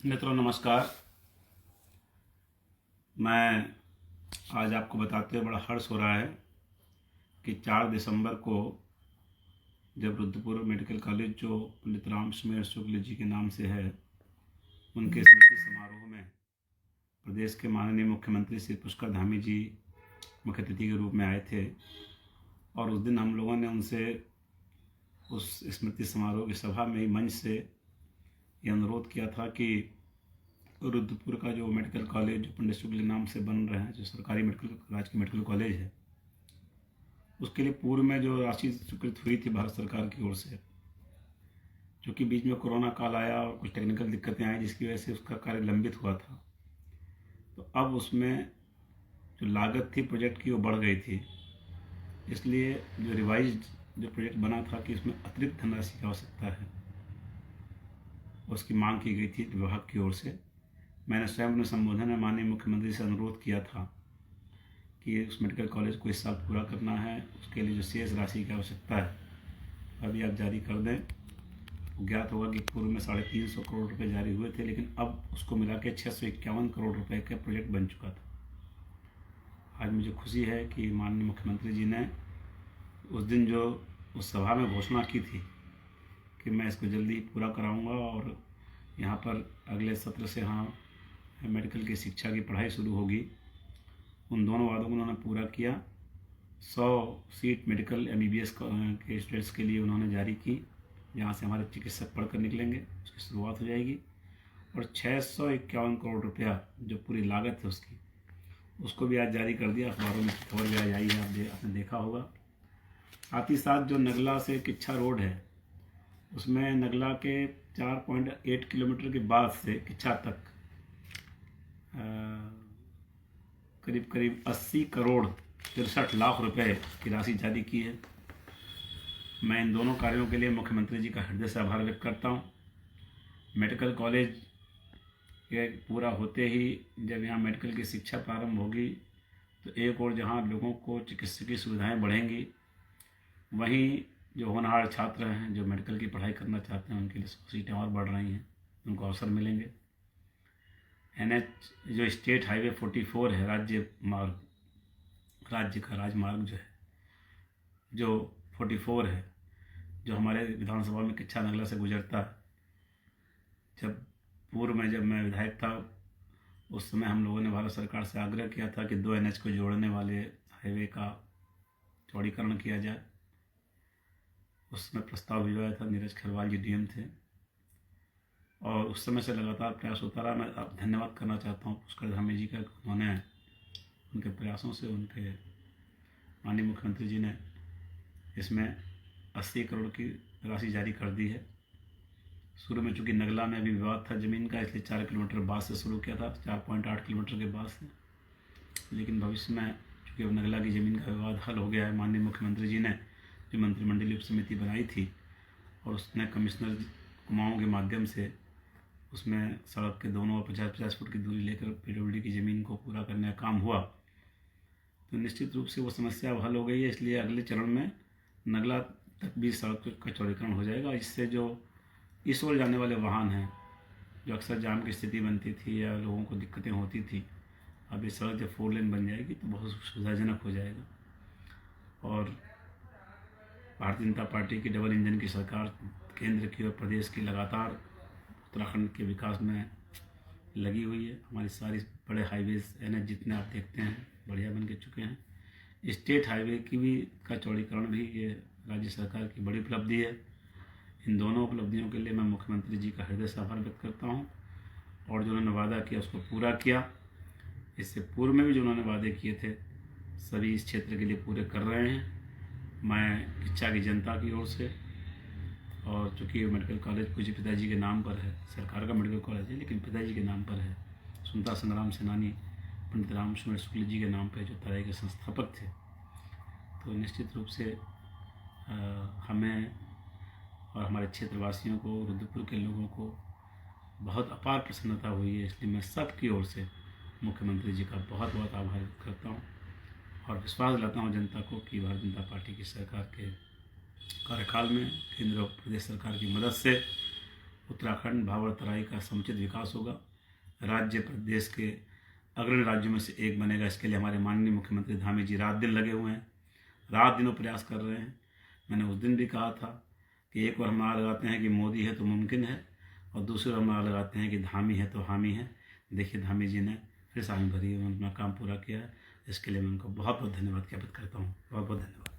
मित्रों नमस्कार। मैं आज आपको बताते हुए बड़ा हर्ष हो रहा है कि 4 दिसंबर को जब रुद्रपुर मेडिकल कॉलेज जो पंडित राम सुमेर शुक्ल जी के नाम से है, उनके स्मृति समारोह में प्रदेश के माननीय मुख्यमंत्री श्री पुष्कर धामी जी मुख्य अतिथि के रूप में आए थे। और उस दिन हम लोगों ने उनसे उस स्मृति समारोह की सभा में ही मंच से ये अनुरोध किया था कि रुद्रपुर का जो मेडिकल कॉलेज जो पंडित शुक्ल नाम से बन रहे हैं, जो सरकारी राजकीय मेडिकल कॉलेज है, उसके लिए पूर्व में जो राशि स्वीकृत हुई थी भारत सरकार की ओर से, क्योंकि बीच में कोरोना काल आया और कुछ टेक्निकल दिक्कतें आई जिसकी वजह से उसका कार्य लंबित हुआ था। तो अब उसमें जो लागत थी प्रोजेक्ट की वो बढ़ गई थी, इसलिए जो रिवाइज्ड जो प्रोजेक्ट बना था कि इसमें अतिरिक्त धनराशि की आवश्यकता है, उसकी मांग की गई थी विभाग की ओर से। मैंने स्वयं अपने संबोधन में माननीय मुख्यमंत्री से अनुरोध किया था कि उस मेडिकल कॉलेज को इस साल पूरा करना है, उसके लिए जो शेष राशि की आवश्यकता है अभी आप जारी कर दें। ज्ञात होगा कि पूर्व में 350 करोड़ रुपए जारी हुए थे, लेकिन अब उसको मिला के 651 करोड़ रुपए का प्रोजेक्ट बन चुका था। आज मुझे खुशी है कि माननीय मुख्यमंत्री जी ने उस दिन जो उस सभा में घोषणा की थी कि मैं इसको जल्दी पूरा कराऊंगा और यहाँ पर अगले सत्र से मेडिकल की शिक्षा की पढ़ाई शुरू होगी, उन दोनों वादों को उन्होंने पूरा किया। 100 सीट मेडिकल MBBS के स्टूडेंट्स के लिए उन्होंने जारी की, जहाँ से हमारे चिकित्सक पढ़कर निकलेंगे, उसकी शुरुआत हो जाएगी। और 651 करोड़ रुपया जो पूरी लागत है उसकी, उसको भी आज जारी कर दिया। अखबारों में खबर भी आज आई है, आपने देखा होगा। साथ ही साथ जो नगला से किच्छा रोड है, उसमें नगला के 4.8 किलोमीटर के बाद से किच्छा तक करीब करीब 80 करोड़ 63 लाख रुपए की राशि जारी की है। मैं इन दोनों कार्यों के लिए मुख्यमंत्री जी का हृदय से आभार व्यक्त करता हूँ। मेडिकल कॉलेज के पूरा होते ही जब यहाँ मेडिकल की शिक्षा प्रारंभ होगी तो एक और जहाँ लोगों को चिकित्सकीय सुविधाएं बढ़ेंगी, वहीं जो होनहार छात्र हैं जो मेडिकल की पढ़ाई करना चाहते हैं उनके लिए सीटें और बढ़ रही हैं, उनको अवसर मिलेंगे। NH जो स्टेट हाईवे 44 है, राज्य का राजमार्ग जो है, जो 44 है, जो हमारे विधानसभा में किच्छा नगला से गुजरता है। जब पूर्व में जब मैं विधायक था उस समय हम लोगों ने भारत सरकार से आग्रह किया था कि 2 NH को जोड़ने वाले हाईवे का चौड़ीकरण किया जाए। उस समय प्रस्ताव भिजवाया था, नीरज खरवाल जी DM थे, और उस समय से लगातार प्रयास होता रहा। मैं अब धन्यवाद करना चाहता हूँ पुष्कर धामी जी का, उन्होंने उनके प्रयासों से उनके माननीय मुख्यमंत्री जी ने इसमें 80 करोड़ की राशि जारी कर दी है। शुरू में चूँकि नगला में भी विवाद था ज़मीन का, इसलिए 4 किलोमीटर बाद से शुरू किया था, 4.8 किलोमीटर के बाद से। लेकिन भविष्य में चूँकि अब नगला की ज़मीन का विवाद हल हो गया है, माननीय मुख्यमंत्री जी ने जो मंत्रिमंडलीय उप समिति बनाई थी और उसने कमिश्नर कुमाऊँ के माध्यम से उसमें सड़क के दोनों ओर 50-50 फुट की दूरी लेकर PWD की ज़मीन को पूरा करने का काम हुआ, तो निश्चित रूप से वो समस्या अब हल हो गई है। इसलिए अगले चरण में नगला तक भी सड़क का चौड़ीकरण हो जाएगा। इससे जो इस ओर जाने वाले वाहन हैं, जो अक्सर जाम की स्थिति बनती थी या लोगों को दिक्कतें होती थी, अब ये सड़क जब 4 लेन बन जाएगी तो बहुत सुविधाजनक हो जाएगा। और भारतीय जनता पार्टी की डबल इंजन की सरकार केंद्र की और प्रदेश की लगातार उत्तराखंड के विकास में लगी हुई है। हमारी सारी बड़े हाईवेज NH जितने आप देखते हैं बढ़िया बन के चुके हैं। स्टेट हाईवे की भी का चौड़ीकरण भी ये राज्य सरकार की बड़ी उपलब्धि है। इन दोनों उपलब्धियों के लिए मैं मुख्यमंत्री जी का हृदय से आभार व्यक्त करता हूँ। और जो उन्होंने वादा किया उसको पूरा किया। इससे पूर्व में भी जो उन्होंने वादे किए थे सभी इस क्षेत्र के लिए पूरे कर रहे हैं। मैं किच्छा की जनता की ओर से, और चूँकि मेडिकल कॉलेज पूज्य पिताजी के नाम पर है, सरकार का मेडिकल कॉलेज है लेकिन पिताजी के नाम पर है, स्वतंत्रता संग्राम सेनानी पंडित राम सुमेर शुक्ल जी के नाम पर जो तराई के संस्थापक थे, तो निश्चित रूप से हमें और हमारे क्षेत्रवासियों को, रुद्रपुर के लोगों को बहुत अपार प्रसन्नता हुई है। इसलिए मैं सबकी ओर से मुख्यमंत्री जी का बहुत बहुत आभार व्यक्त करता हूँ और विश्वास दिलाता हूँ जनता को कि भारतीय जनता पार्टी की सरकार के कार्यकाल में केंद्र और प्रदेश सरकार की मदद से उत्तराखंड भावर तराई का समुचित विकास होगा, राज्य प्रदेश के अग्रणी राज्यों में से एक बनेगा। इसके लिए हमारे माननीय मुख्यमंत्री धामी जी रात दिन लगे हुए हैं, रात दिनों प्रयास कर रहे हैं। मैंने उस दिन भी कहा था कि एक बार हम नारा लगाते हैं कि मोदी है तो मुमकिन है, और दूसरी बार हम नारा लगाते हैं कि धामी है तो हामी है। देखिए धामी जी ने फिर साल भरी अपना काम पूरा किया है। इसके लिए मैं उनको बहुत बहुत धन्यवाद ज्ञापित करता हूँ। बहुत बहुत धन्यवाद।